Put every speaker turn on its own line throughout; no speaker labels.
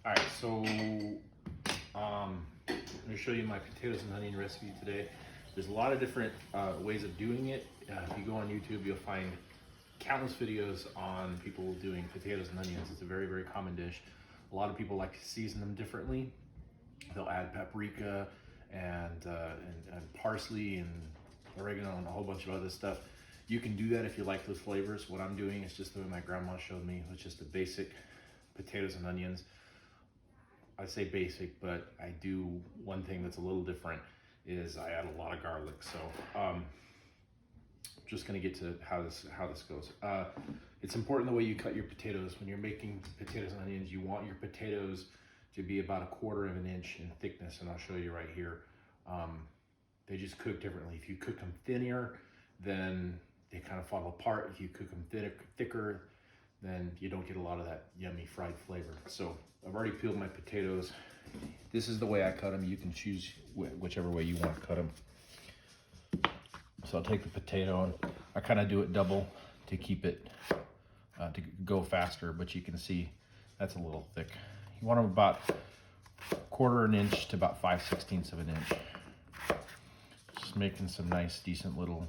All right, so I'm going to show you my potatoes and onion recipe today. There's a lot of different ways of doing it. If you go on YouTube, you'll find countless videos on people doing potatoes and onions. It's a very, very common dish. A lot of people like to season them differently. They'll add paprika and parsley and oregano and a whole bunch of other stuff. You can do that if you like those flavors. What I'm doing is just the way my grandma showed me, with just the basic potatoes and onions. I say basic, but I do one thing that's a little different is I add a lot of garlic. So just gonna get to how this goes. It's important the way you cut your potatoes. When you're making potatoes and onions, you want your potatoes to be about 1/4 of an inch in thickness, and I'll show you right here. They just cook differently. If you cook them thinner, then they kind of fall apart. If you cook them thicker, then you don't get a lot of that yummy fried flavor. So I've already peeled my potatoes. This is the way I cut them. You can choose whichever way you want to cut them. So I'll take the potato and I kind of do it double to keep it to go faster, but you can see that's a little thick. You want them about 1/4 an inch to about 5/16 of an inch. Just making some nice, decent little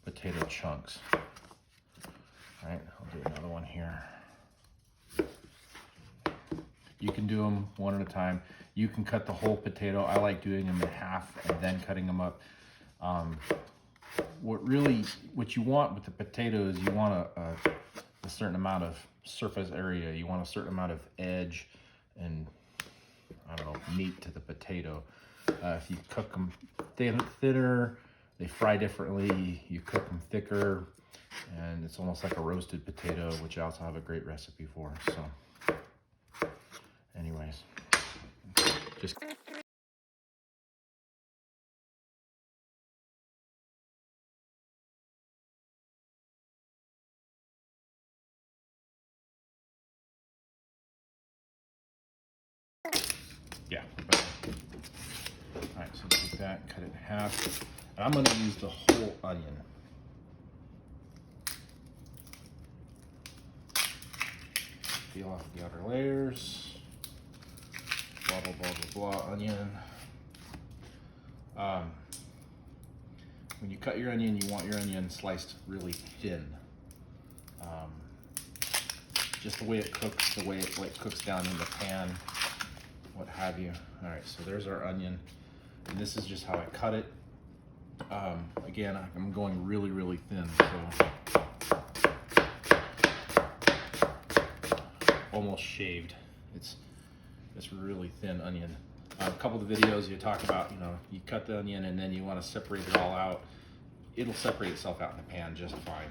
potato chunks. All right, I'll do another one here. You can do them one at a time. You can cut the whole potato. I like doing them in half and then cutting them up. What you want with the potato is you want a certain amount of surface area. You want a certain amount of edge and, I don't know, meat to the potato. If you cook them thinner, they fry differently. You cook them thicker, and it's almost like a roasted potato, which I also have a great recipe for. So anyways, just yeah. All right, so take that, cut it in half, and I'm going to use the whole onion. Peel off the outer layers. Blah blah blah blah blah. Onion. When you cut your onion, you want your onion sliced really thin. Just the way it cooks, the way it cooks down in the pan, what have you. All right, so there's our onion, and this is just how I cut it. Again, I'm going really, really thin, so almost shaved. It's really thin onion. A couple of the videos you talk about, you cut the onion and then you want to separate it all out. It'll separate itself out in the pan just fine.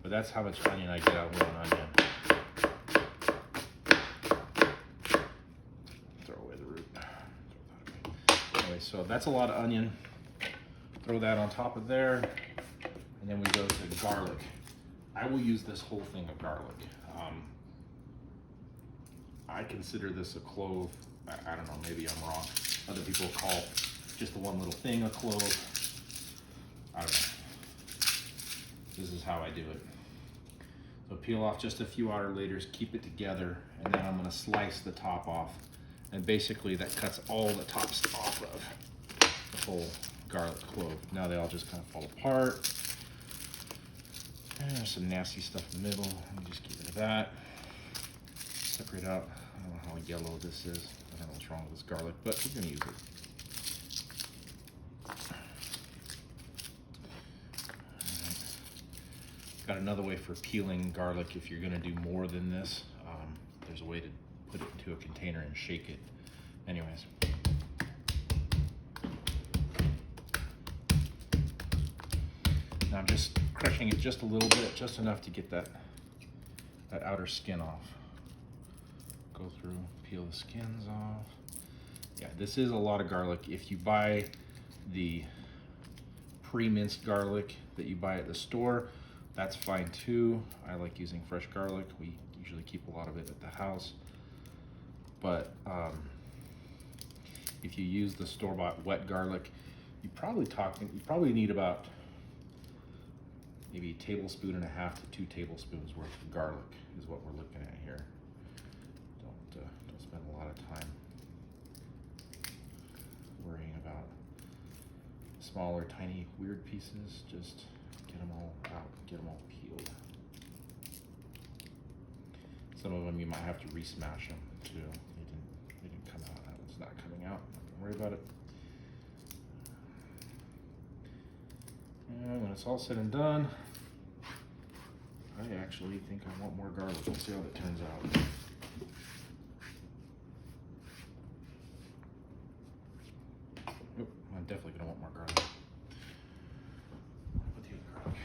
But that's how much onion I get out of one onion. Throw away the root. Anyway, so that's a lot of onion. Throw that on top of there, and then we go to garlic. I will use this whole thing of garlic. I consider this a clove. I don't know, maybe I'm wrong. Other people call just the one little thing a clove. I don't know. This is how I do it. So peel off just a few outer layers, keep it together, and then I'm gonna slice the top off. And basically that cuts all the tops off of the whole garlic clove. Now they all just kind of fall apart. And there's some nasty stuff in the middle. Let me just get rid of that. Separate out. I don't know how yellow this is. I don't know what's wrong with this garlic, but we're gonna use it. Got another way for peeling garlic if you're gonna do more than this. There's a way to put it into a container and shake it. Anyways. Now I'm just crushing it just a little bit, just enough to get that outer skin off. Go through, peel the skins off. Yeah, this is a lot of garlic. If you buy the pre-minced garlic that you buy at the store, that's fine too. I like using fresh garlic. We usually keep a lot of it at the house. But if you use the store-bought wet garlic, you probably need about maybe 1.5 tablespoons to 2 tablespoons worth of garlic is what we're looking at here. don't spend a lot of time worrying about smaller, tiny, weird pieces. Just get them all out, get them all peeled. Some of them you might have to re-smash them too. They didn't come out. That one's not coming out. Don't worry about it. And when it's all said and done, I actually think I want more garlic. We'll see how that turns out. Nope, I'm definitely gonna want more garlic. Put the other garlic.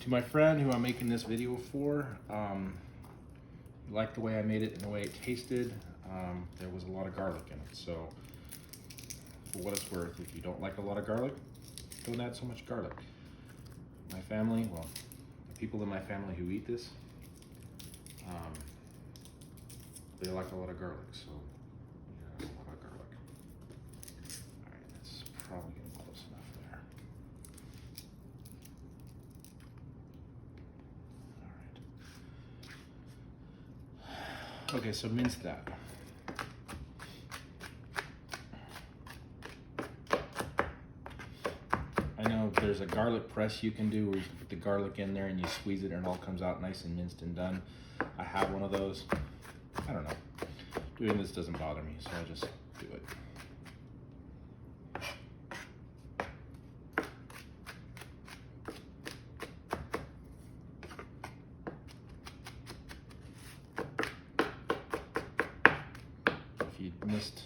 To my friend who I'm making this video for, you liked the way I made it and the way it tasted. There was a lot of garlic in it, so for what it's worth, if you don't like a lot of garlic, don't add so much garlic. My family, well, the people in my family who eat this, they like a lot of garlic, so yeah, a lot of garlic. All right, that's probably getting close enough there. Okay, so mince that. I know there's a garlic press you can do where you can put the garlic in there and you squeeze it and it all comes out nice and minced and done. I have one of those. I don't know. Doing this doesn't bother me, so I just do it. If you missed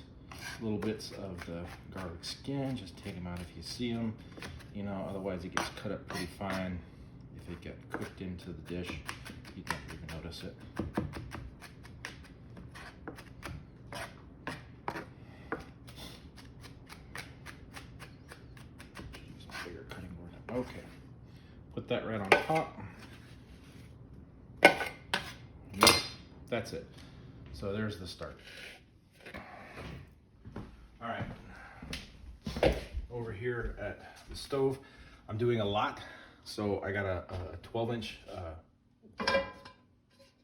little bits of the garlic skin, just take them out if you see them. You know, otherwise it gets cut up pretty fine. If it gets cooked into the dish, you'd never even notice it. Use a bigger cutting board. Okay, put that right on top. That's it. So there's the start. All right, over here at the stove, I'm doing a lot. So I got a 12-inch,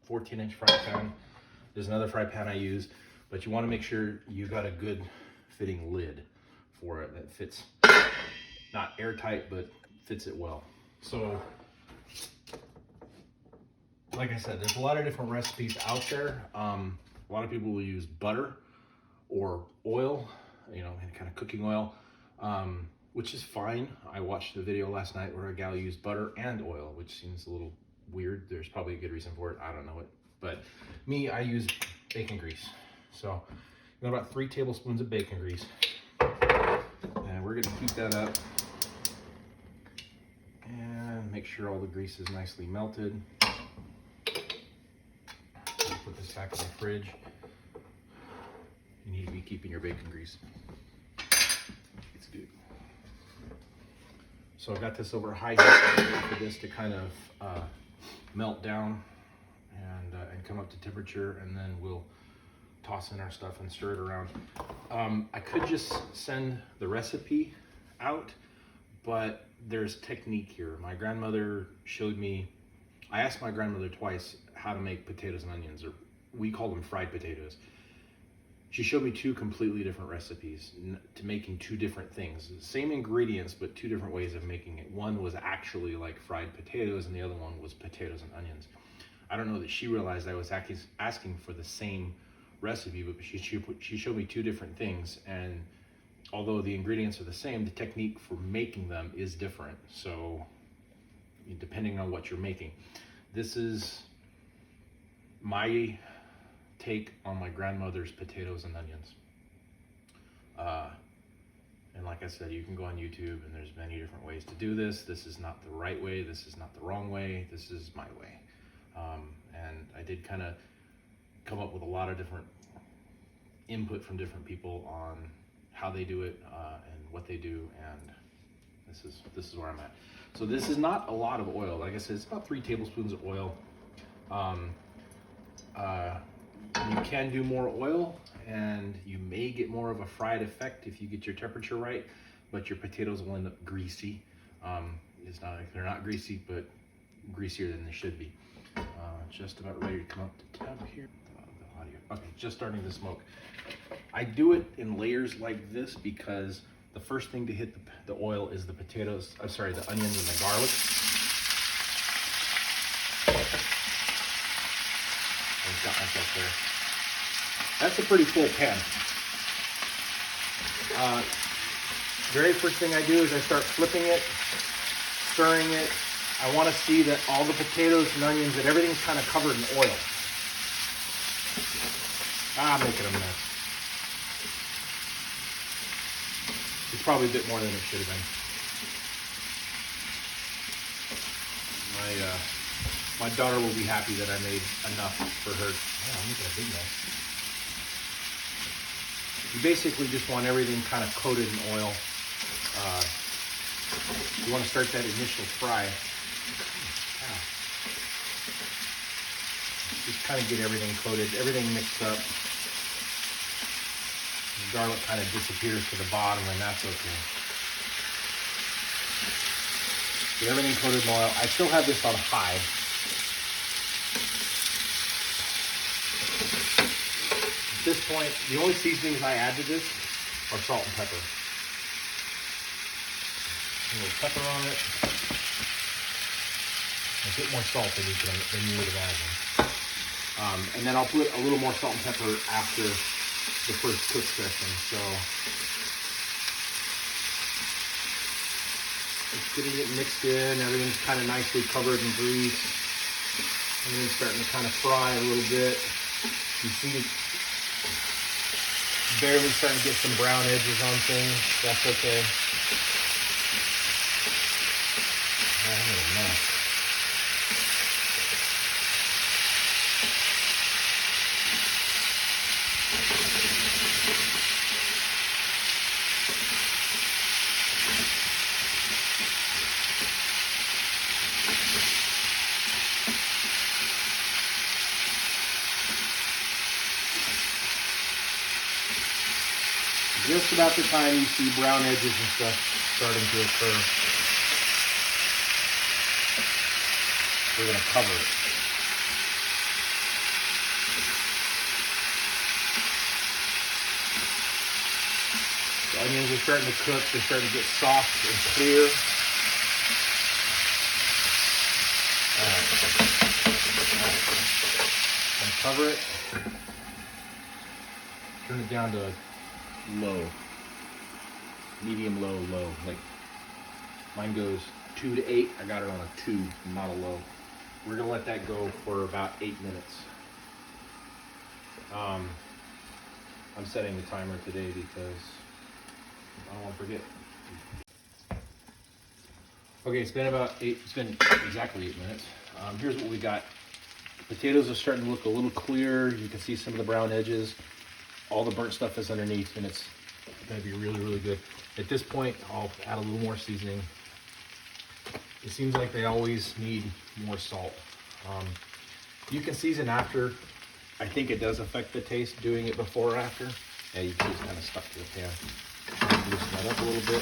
14-inch fry pan. There's another fry pan I use, but you want to make sure you got a good fitting lid for it that fits, not airtight, but fits it well. So, like I said, there's a lot of different recipes out there. A lot of people will use butter or oil, you know, any kind of cooking oil, which is fine. I watched a video last night where a gal used butter and oil, which seems a little weird. There's probably a good reason for it. I don't know it. But me, I use bacon grease. So you got about 3 tablespoons of bacon grease. And we're gonna heat that up and make sure all the grease is nicely melted. Put this back in the fridge. You need to be keeping your bacon grease. It's good. So I've got this over high heat for this to kind of melt down and come up to temperature, and then we'll toss in our stuff and stir it around. I could just send the recipe out, but there's technique here. My grandmother showed me, I asked my grandmother twice how to make potatoes and onions, or we call them fried potatoes. She showed me 2 completely different recipes to making 2 different things. Same ingredients, but 2 different ways of making it. One was actually like fried potatoes, and the other one was potatoes and onions. I don't know that she realized I was asking for the same recipe, but she showed me 2 different things, and although the ingredients are the same, the technique for making them is different. So depending on what you're making. This is my take on my grandmother's potatoes and onions. And like I said, you can go on YouTube and there's many different ways to do this. This is not the right way. This is not the wrong way. This is my way. And I did kind of come up with a lot of different input from different people on how they do it, and what they do, and this is where I'm at. So this is not a lot of oil. Like I said, it's about 3 tablespoons of oil. You can do more oil, and you may get more of a fried effect if you get your temperature right, but your potatoes will end up greasy. It's not like they're not greasy, but greasier than they should be. Just about ready to come up to temp here. The audio. Okay, just starting to smoke. I do it in layers like this because the first thing to hit the oil is the potatoes. I'm sorry, the onions and the garlic. I've got myself there. That's a pretty full pan. Very first thing I do is I start flipping it, stirring it. I want to see that all the potatoes and onions, that everything's kind of covered in oil. I'm making a mess. It's probably a bit more than it should have been. My daughter will be happy that I made enough for her. Yeah, I'm making a big mess. You basically just want everything kind of coated in oil. You want to start that initial fry. Just kind of get everything coated, everything mixed up. The garlic kind of disappears to the bottom, and that's okay. Get everything coated in oil. I still have this on high. At this point, the only seasonings I add to this are salt and pepper. A little pepper on it. A bit more salt than you would imagine. And then I'll put a little more salt and pepper after the first cook session. So it's getting it mixed in. Everything's kind of nicely covered in grease. Everything's starting to kind of fry a little bit. You see it barely starting to get some brown edges on things. That's okay. I'm in a mess. Just about the time you see brown edges and stuff starting to occur, we're going to cover it. The onions are starting to cook. They're starting to get soft and clear. And cover it. Turn it down to low, medium, low, low. Like mine goes 2 to 8. I got it on a 2, not a low. We're gonna let that go for about 8 minutes. I'm setting the timer today because I don't want to forget. Okay, it's been exactly 8 minutes. Here's what we got. Potatoes are starting to look a little clear. You can see some of the brown edges. All the burnt stuff is underneath, and it's going to be really, really good. At this point, I'll add a little more seasoning. It seems like they always need more salt. You can season after. I think it does affect the taste doing it before or after. Yeah, you can just kind of stuck to the pan. Loosen that up a little bit.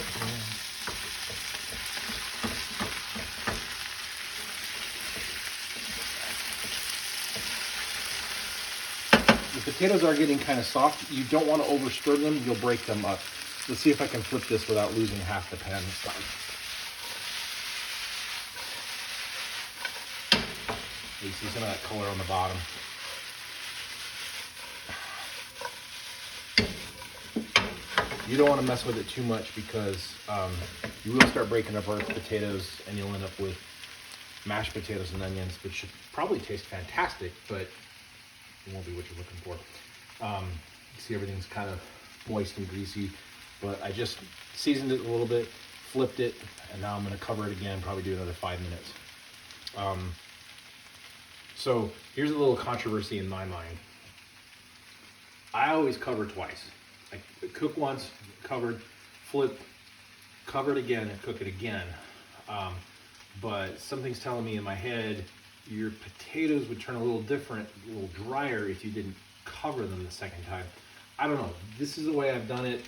The potatoes are getting kind of soft. You don't want to over stir them. You'll break them up. Let's see if I can flip this without losing half the pan this time. You see some of that color on the bottom. You don't want to mess with it too much because you will start breaking up our potatoes and you'll end up with mashed potatoes and onions, which should probably taste fantastic, but it won't be what you're looking for. You see everything's kind of moist and greasy, but I just seasoned it a little bit, flipped it, and now I'm going to cover it again, probably do another 5 minutes. So here's a little controversy in my mind. I always cover twice. I cook once, covered, flip, cover it again, and cook it again. But something's telling me in my head, your potatoes would turn a little different, a little drier if you didn't cover them the second time. I don't know. This is the way I've done it.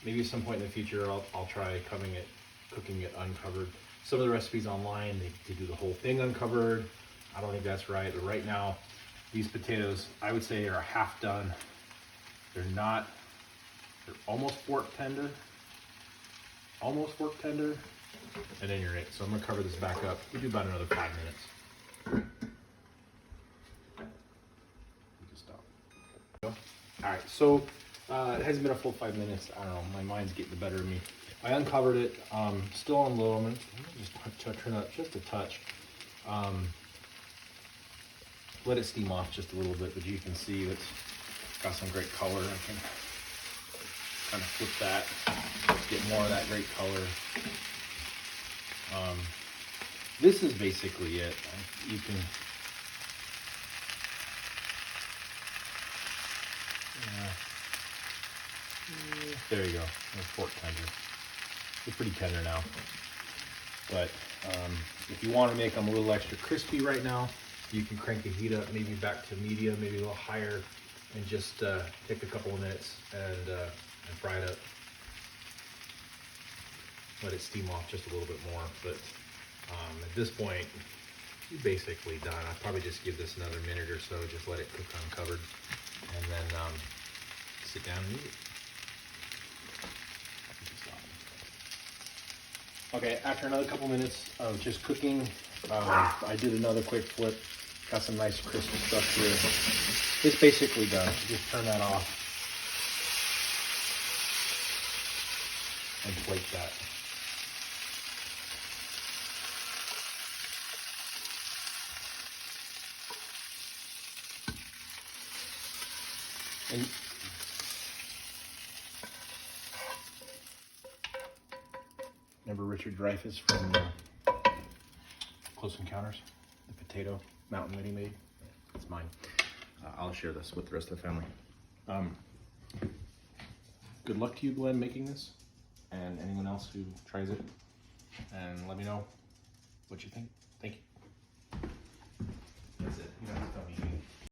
Maybe at some point in the future, I'll try cooking it uncovered. Some of the recipes online, they do the whole thing uncovered. I don't think that's right. But right now, these potatoes, I would say, are half done. They're almost fork tender. Almost fork tender. And then you're it. So I'm gonna cover this back up. We do about another 5 minutes. Just stop. All right, so it hasn't been a full 5 minutes. I don't know, my mind's getting the better of me. I uncovered it, still on low. I'm gonna just turn up just a touch. Let it steam off just a little bit, but you can see it's got some great color. I can kind of flip that, get more of that great color. This is basically it. You can, there you go. It's fork tender. It's pretty tender now. But if you want to make them a little extra crispy right now, you can crank the heat up, maybe back to medium, maybe a little higher, and just take a couple of minutes and fry it up. Let it steam off just a little bit more, but at this point, you're basically done. I'll probably just give this another minute or so, just let it cook uncovered, and then sit down and eat it. Okay, after another couple minutes of just cooking, I did another quick flip. Got some nice crispy stuff here. It's basically done. Just turn that off and plate that. And remember Richard Dreyfuss from Close Encounters? The potato mountain that he made? It's mine. I'll share this with the rest of the family. Good luck to you, Glenn, making this, and anyone else who tries it. And let me know what you think. Thank you.